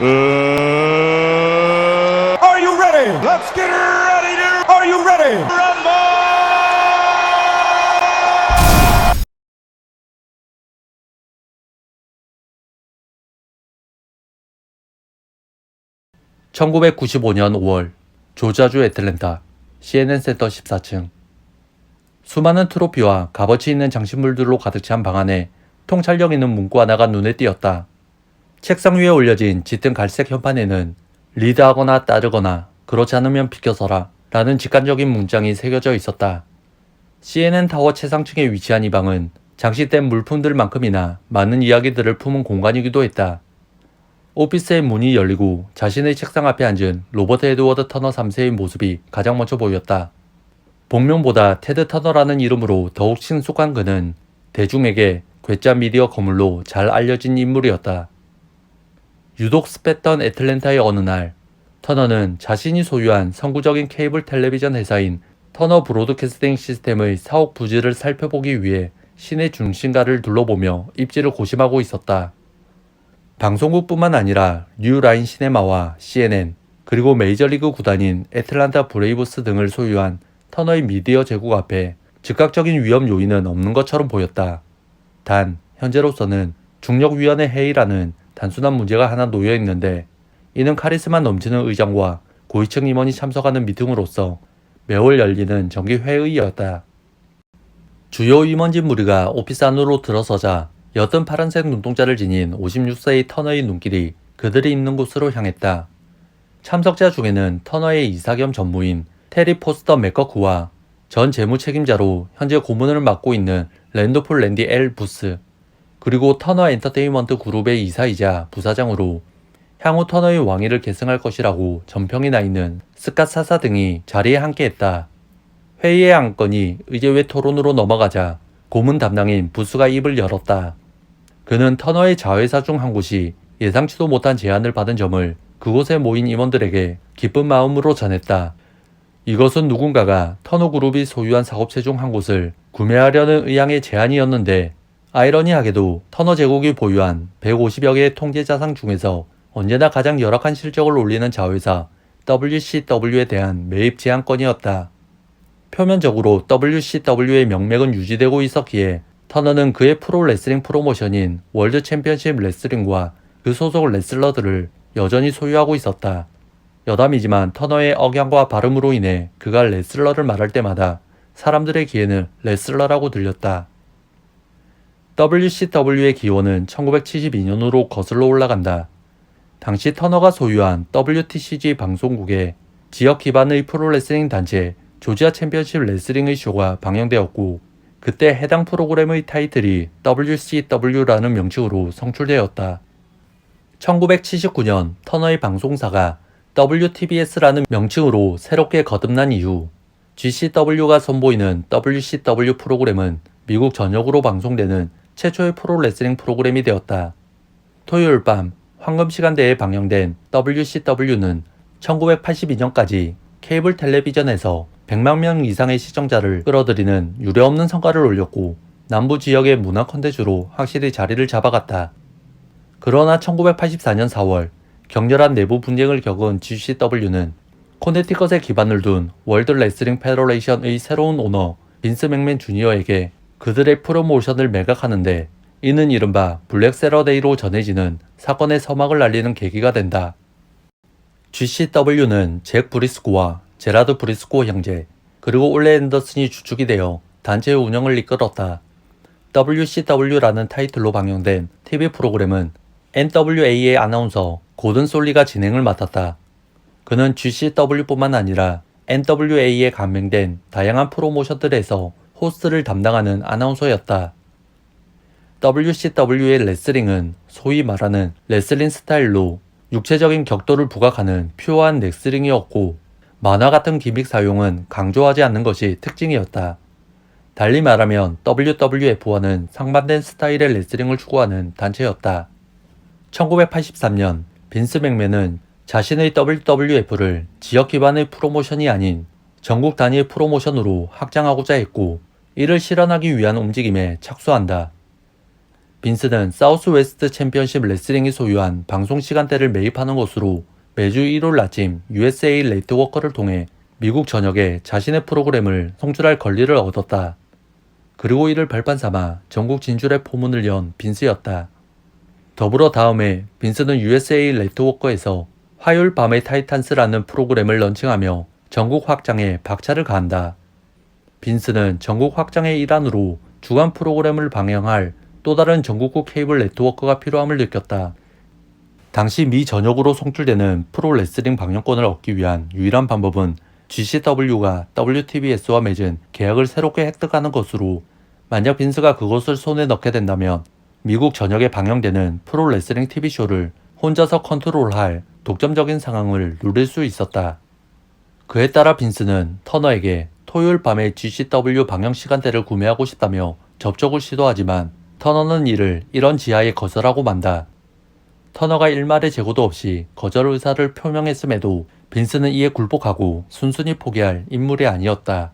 Are you ready? Let's get ready to. Are you ready? Rumble! 1995년 5월 조지아주 애틀랜타 CNN 센터 14층. 수많은 트로피와 값어치 있는 장식물들로 가득 찬 방 안에 통찰력 있는 문구 하나가 눈에 띄었다. 책상 위에 올려진 짙은 갈색 현판에는 리드하거나 따르거나 그렇지 않으면 비켜서라 라는 직관적인 문장이 새겨져 있었다. CNN 타워 최상층에 위치한 이 방은 장식된 물품들만큼이나 많은 이야기들을 품은 공간이기도 했다. 오피스의 문이 열리고 자신의 책상 앞에 앉은 로버트 에드워드 터너 3세의 모습이 가장 먼저 보였다. 본명보다 테드 터너라는 이름으로 더욱 친숙한 그는 대중에게 괴짜 미디어 거물로 잘 알려진 인물이었다. 유독 습했던 애틀랜타의 어느 날, 터너는 자신이 소유한 선구적인 케이블 텔레비전 회사인 터너 브로드캐스팅 시스템의 사옥 부지를 살펴보기 위해 시내 중심가를 둘러보며 입지를 고심하고 있었다. 방송국뿐만 아니라 뉴라인 시네마와 CNN, 그리고 메이저리그 구단인 애틀랜타 브레이브스 등을 소유한 터너의 미디어 제국 앞에 즉각적인 위험 요인은 없는 것처럼 보였다. 단, 현재로서는 중력위원회 회의라는 단순한 문제가 하나 놓여 있는데, 이는 카리스마 넘치는 의장과 고위층 임원이 참석하는 미팅으로서 매월 열리는 정기회의였다. 주요 임원진 무리가 오피스 안으로 들어서자 옅은 파란색 눈동자를 지닌 56세의 터너의 눈길이 그들이 있는 곳으로 향했다. 참석자 중에는 터너의 이사 겸 전무인 테리 포스터 맥커크와 전 재무 책임자로 현재 고문을 맡고 있는 랜도폴 랜디 엘 부스, 그리고 터너 엔터테인먼트 그룹의 이사이자 부사장으로 향후 터너의 왕위를 계승할 것이라고 전평이 나 있는 스캇 사사 등이 자리에 함께했다. 회의의 안건이 의제외 토론으로 넘어가자 고문 담당인 부스가 입을 열었다. 그는 터너의 자회사 중 한 곳이 예상치도 못한 제안을 받은 점을 그곳에 모인 임원들에게 기쁜 마음으로 전했다. 이것은 누군가가 터너 그룹이 소유한 사업체 중 한 곳을 구매하려는 의향의 제안이었는데, 아이러니하게도 터너 제국이 보유한 150여 개의 통제 자산 중에서 언제나 가장 열악한 실적을 올리는 자회사 WCW에 대한 매입 제안건이었다. 표면적으로 WCW의 명맥은 유지되고 있었기에 터너는 그의 프로레슬링 프로모션인 월드 챔피언십 레슬링과 그 소속 레슬러들을 여전히 소유하고 있었다. 여담이지만 터너의 억양과 발음으로 인해 그가 레슬러를 말할 때마다 사람들의 귀에는 레슬러라고 들렸다. WCW의 기원은 1972년으로 거슬러 올라간다. 당시 터너가 소유한 WTCG 방송국에 지역 기반의 프로레슬링 단체 조지아 챔피언십 레슬링의 쇼가 방영되었고, 그때 해당 프로그램의 타이틀이 WCW라는 명칭으로 성출되었다. 1979년 터너의 방송사가 WTBS라는 명칭으로 새롭게 거듭난 이후 GCW가 선보이는 WCW 프로그램은 미국 전역으로 방송되는 최초의 프로레슬링 프로그램이 되었다. 토요일 밤 황금시간대에 방영된 WCW는 1982년까지 케이블 텔레비전에서 100만 명 이상의 시청자를 끌어들이는 유례없는 성과를 올렸고, 남부 지역의 문화 콘텐츠로 확실히 자리를 잡아갔다. 그러나 1984년 4월 격렬한 내부 분쟁을 겪은 GCW는 코네티컷에 기반을 둔 월드 레슬링 페더레이션의 새로운 오너 빈스 맥맨 주니어에게 그들의 프로모션을 매각하는데, 이는 이른바 블랙 세러데이로 전해지는 사건의 서막을 알리는 계기가 된다. GCW는 잭 브리스코와 제라드 브리스코 형제, 그리고 올레 앤더슨이 주축이 되어 단체의 운영을 이끌었다. WCW라는 타이틀로 방영된 TV 프로그램은 NWA의 아나운서 고든 솔리가 진행을 맡았다. 그는 GCW뿐만 아니라 NWA에 감명된 다양한 프로모션들에서 호스트를 담당하는 아나운서였다. WCW의 레슬링은 소위 말하는 레슬링 스타일로 육체적인 격도를 부각하는 퓨어한 레슬링이었고, 만화 같은 기믹 사용은 강조하지 않는 것이 특징이었다. 달리 말하면 WWF와는 상반된 스타일의 레슬링을 추구하는 단체였다. 1983년 빈스 맥맨은 자신의 WWF를 지역 기반의 프로모션이 아닌 전국 단위의 프로모션으로 확장하고자 했고, 이를 실현하기 위한 움직임에 착수한다. 빈스는 사우스웨스트 챔피언십 레슬링이 소유한 방송 시간대를 매입하는 것으로 매주 일요일 아침 USA 네트워크를 통해 미국 전역에 자신의 프로그램을 송출할 권리를 얻었다. 그리고 이를 발판 삼아 전국 진출의 포문을 연 빈스였다. 더불어 다음해 빈스는 USA 네트워크에서 화요일 밤의 타이탄스라는 프로그램을 런칭하며 전국 확장에 박차를 가한다. 빈스는 전국 확장의 일환으로 주간 프로그램을 방영할 또 다른 전국구 케이블 네트워크가 필요함을 느꼈다. 당시 미 전역으로 송출되는 프로레슬링 방영권을 얻기 위한 유일한 방법은 GCW가 WTBS와 맺은 계약을 새롭게 획득하는 것으로, 만약 빈스가 그것을 손에 넣게 된다면 미국 전역에 방영되는 프로레슬링 TV쇼를 혼자서 컨트롤할 독점적인 상황을 누릴 수 있었다. 그에 따라 빈스는 터너에게 토요일 밤의 GCW 방영 시간대를 구매하고 싶다며 접촉을 시도하지만 터너는 이를 이런 지하에 거절하고 만다. 터너가 일말의 재고도 없이 거절 의사를 표명했음에도 빈스는 이에 굴복하고 순순히 포기할 인물이 아니었다.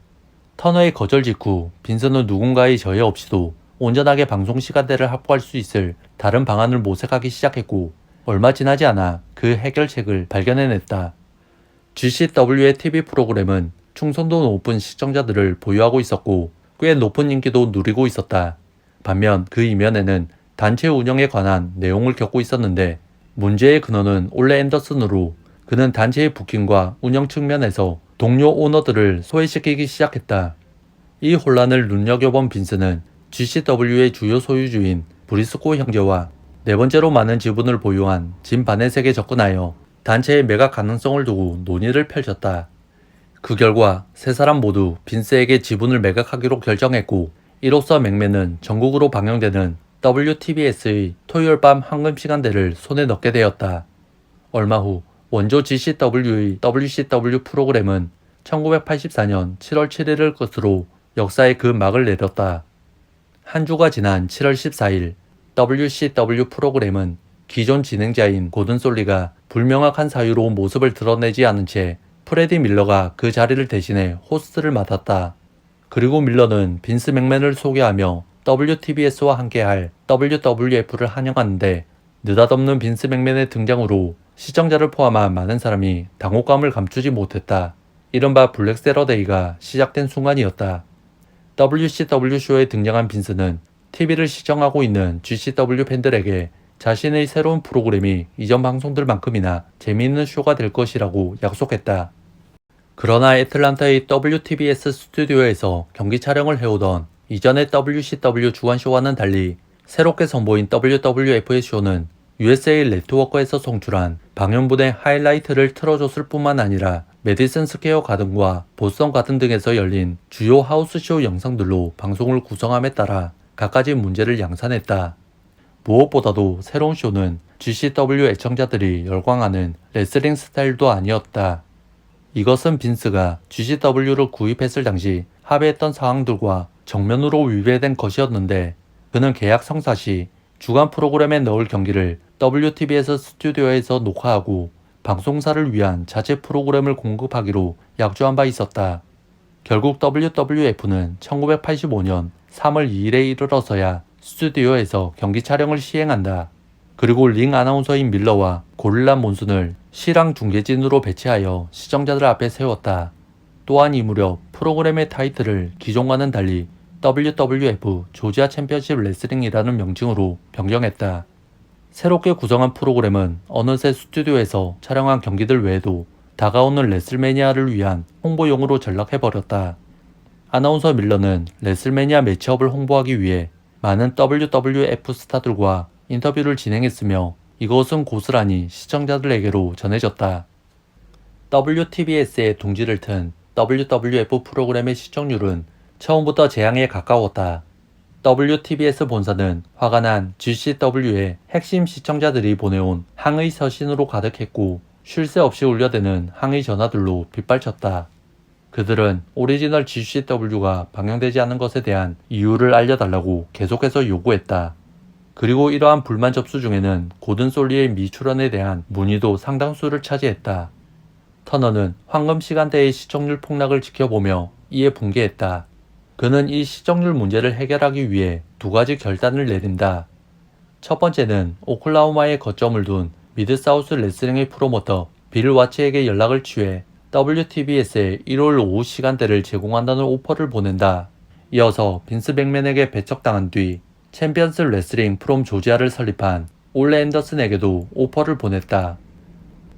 터너의 거절 직후 빈스는 누군가의 저해 없이도 온전하게 방송 시간대를 확보할 수 있을 다른 방안을 모색하기 시작했고, 얼마 지나지 않아 그 해결책을 발견해냈다. GCW의 TV 프로그램은 충성도 높은 시청자들을 보유하고 있었고 꽤 높은 인기도 누리고 있었다. 반면 그 이면에는 단체 운영에 관한 내용을 겪고 있었는데, 문제의 근원은 올레 앤더슨으로 그는 단체의 부킹과 운영 측면에서 동료 오너들을 소외시키기 시작했다. 이 혼란을 눈여겨본 빈스는 GCW의 주요 소유주인 브리스코 형제와 네 번째로 많은 지분을 보유한 짐 바넷에게 접근하여 단체의 매각 가능성을 두고 논의를 펼쳤다. 그 결과 세 사람 모두 빈스에게 지분을 매각하기로 결정했고, 이로써 맥맨은 전국으로 방영되는 WTBS의 토요일 밤 황금 시간대를 손에 넣게 되었다. 얼마 후 원조 GCW의 WCW 프로그램은 1984년 7월 7일을 끝으로 역사의 그 막을 내렸다. 한 주가 지난 7월 14일 WCW 프로그램은 기존 진행자인 고든 솔리가 불명확한 사유로 모습을 드러내지 않은 채 프레디 밀러가 그 자리를 대신해 호스트를 맡았다. 그리고 밀러는 빈스 맥맨을 소개하며 WTBS와 함께할 WWF를 환영하는데, 느닷없는 빈스 맥맨의 등장으로 시청자를 포함한 많은 사람이 당혹감을 감추지 못했다. 이른바 블랙 세러데이가 시작된 순간이었다. WCW쇼에 등장한 빈스는 TV를 시청하고 있는 GCW 팬들에게 자신의 새로운 프로그램이 이전 방송들만큼이나 재미있는 쇼가 될 것이라고 약속했다. 그러나 애틀란타의 WTBS 스튜디오에서 경기 촬영을 해오던 이전의 WCW 주간쇼와는 달리 새롭게 선보인 WWF의 쇼는 USA 네트워크에서 송출한 방영분의 하이라이트를 틀어줬을 뿐만 아니라 메디슨 스퀘어 가든과 보스턴 가든 등에서 열린 주요 하우스쇼 영상들로 방송을 구성함에 따라 갖가지 문제를 양산했다. 무엇보다도 새로운 쇼는 GCW 애청자들이 열광하는 레슬링 스타일도 아니었다. 이것은 빈스가 GCW를 구입했을 당시 합의했던 사항들과 정면으로 위배된 것이었는데, 그는 계약 성사 시 주간 프로그램에 넣을 경기를 WTBS 스튜디오에서 녹화하고 방송사를 위한 자체 프로그램을 공급하기로 약조한 바 있었다. 결국 WWF는 1985년 3월 2일에 이르러서야 스튜디오에서 경기 촬영을 시행한다. 그리고 링 아나운서인 밀러와 고릴라 몬순을 실황 중계진으로 배치하여 시청자들 앞에 세웠다. 또한 이 무렵 프로그램의 타이틀을 기존과는 달리 WWF 조지아 챔피언십 레슬링이라는 명칭으로 변경했다. 새롭게 구성한 프로그램은 어느새 스튜디오에서 촬영한 경기들 외에도 다가오는 레슬매니아를 위한 홍보용으로 전락해버렸다. 아나운서 밀러는 레슬매니아 매치업을 홍보하기 위해 많은 WWF 스타들과 인터뷰를 진행했으며, 이것은 고스란히 시청자들에게로 전해졌다. WTBS의 둥지를 튼 WWF 프로그램의 시청률은 처음부터 재앙에 가까웠다. WTBS 본사는 화가 난 GCW의 핵심 시청자들이 보내온 항의 서신으로 가득했고, 쉴 새 없이 울려대는 항의 전화들로 빗발쳤다. 그들은 오리지널 GCW가 방영되지 않은 것에 대한 이유를 알려달라고 계속해서 요구했다. 그리고 이러한 불만 접수 중에는 고든 솔리의 미출연에 대한 문의도 상당수를 차지했다. 터너는 황금 시간대의 시청률 폭락을 지켜보며 이에 붕괴했다. 그는 이 시청률 문제를 해결하기 위해 두 가지 결단을 내린다. 첫 번째는 오클라호마에 거점을 둔 미드사우스 레슬링의 프로모터 빌 와츠에게 연락을 취해 WTBS의 일요일 오후 시간대를 제공한다는 오퍼를 보낸다. 이어서 빈스 맥맨에게 배척당한 뒤 챔피언스 레슬링 프롬 조지아를 설립한 올레 앤더슨에게도 오퍼를 보냈다.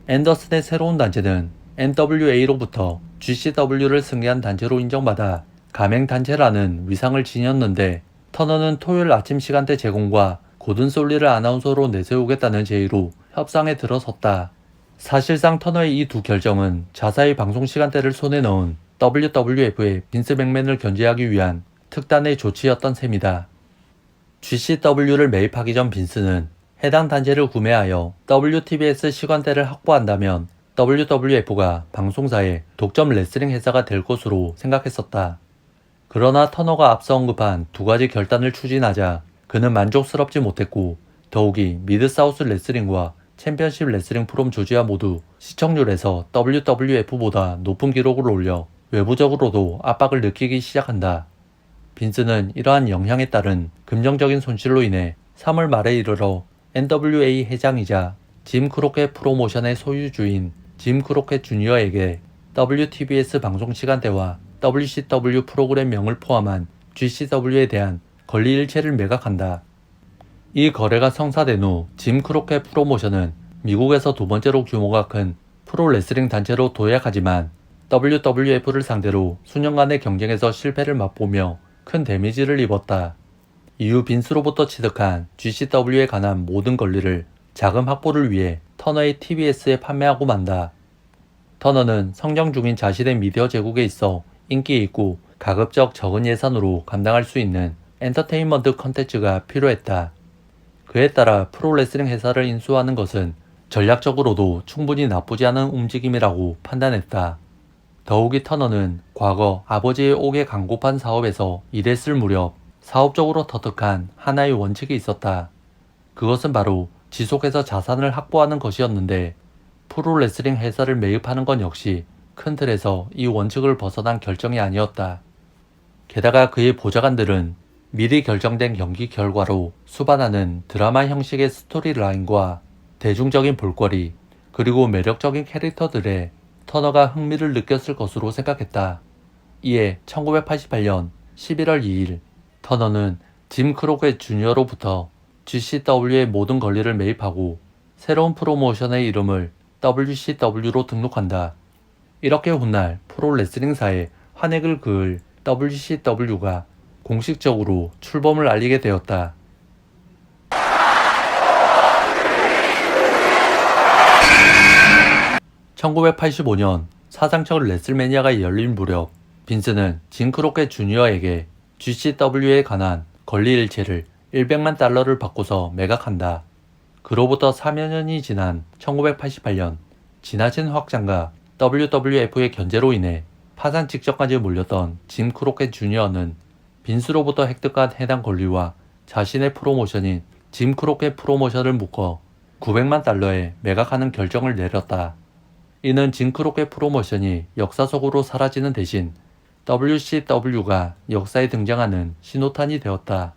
앤더슨의 새로운 단체는 NWA로부터 GCW를 승리한 단체로 인정받아 가맹단체라는 위상을 지녔는데, 터너는 토요일 아침 시간대 제공과 고든 솔리를 아나운서로 내세우겠다는 제의로 협상에 들어섰다. 사실상 터너의 이 두 결정은 자사의 방송 시간대를 손에 넣은 WWF의 빈스 맥맨을 견제하기 위한 특단의 조치였던 셈이다. GCW를 매입하기 전 빈스는 해당 단체를 구매하여 WTBS 시간대를 확보한다면 WWF가 방송사의 독점 레슬링 회사가 될 것으로 생각했었다. 그러나 터너가 앞서 언급한 두 가지 결단을 추진하자 그는 만족스럽지 못했고, 더욱이 미드사우스 레슬링과 챔피언십 레슬링 프롬 조지아 모두 시청률에서 WWF보다 높은 기록을 올려 외부적으로도 압박을 느끼기 시작한다. 빈스는 이러한 영향에 따른 금전적인 손실로 인해 3월 말에 이르러 NWA 회장이자 짐 크로켓 프로모션의 소유주인 짐 크로켓 주니어에게 WTBS 방송 시간대와 WCW 프로그램명을 포함한 GCW에 대한 권리 일체를 매각한다. 이 거래가 성사된 후 짐 크로켓 프로모션은 미국에서 두 번째로 규모가 큰 프로레슬링 단체로 도약하지만 WWF를 상대로 수년간의 경쟁에서 실패를 맛보며 큰 데미지를 입었다. 이후 빈스로부터 취득한 GCW에 관한 모든 권리를 자금 확보를 위해 터너의 TBS에 판매하고 만다. 터너는 성장 중인 자신의 미디어 제국에 있어 인기 있고 가급적 적은 예산으로 감당할 수 있는 엔터테인먼트 컨텐츠가 필요했다. 그에 따라 프로레슬링 회사를 인수하는 것은 전략적으로도 충분히 나쁘지 않은 움직임이라고 판단했다. 더욱이 터너는 과거 아버지의 옥의 광고판 사업에서 일했을 무렵 사업적으로 터득한 하나의 원칙이 있었다. 그것은 바로 지속해서 자산을 확보하는 것이었는데, 프로레슬링 회사를 매입하는 건 역시 큰 틀에서 이 원칙을 벗어난 결정이 아니었다. 게다가 그의 보좌관들은 미리 결정된 경기 결과로 수반하는 드라마 형식의 스토리라인과 대중적인 볼거리, 그리고 매력적인 캐릭터들에 터너가 흥미를 느꼈을 것으로 생각했다. 이에 1988년 11월 2일 터너는 짐 크로켓 주니어로부터 GCW의 모든 권리를 매입하고 새로운 프로모션의 이름을 WCW로 등록한다. 이렇게 훗날 프로레슬링사에 환액을 그을 WCW가 공식적으로 출범을 알리게 되었다. (1985년) 사상적 레슬매니아가 열린 무렵 빈스는 짐 크로켓 주니어에게 GCW에 관한 권리 일체를 $100만 받고서 매각한다. 그로부터 4여 년이 지난 1988년 지나친 확장과 WWF의 견제로 인해 파산 직전까지 몰렸던 짐 크로켓 주니어는 빈스로부터 획득한 해당 권리와 자신의 프로모션인 짐 크로켓 프로모션을 묶어 $900만 매각하는 결정을 내렸다. 이는 짐 크로켓 프로모션이 역사 속으로 사라지는 대신 WCW가 역사에 등장하는 신호탄이 되었다.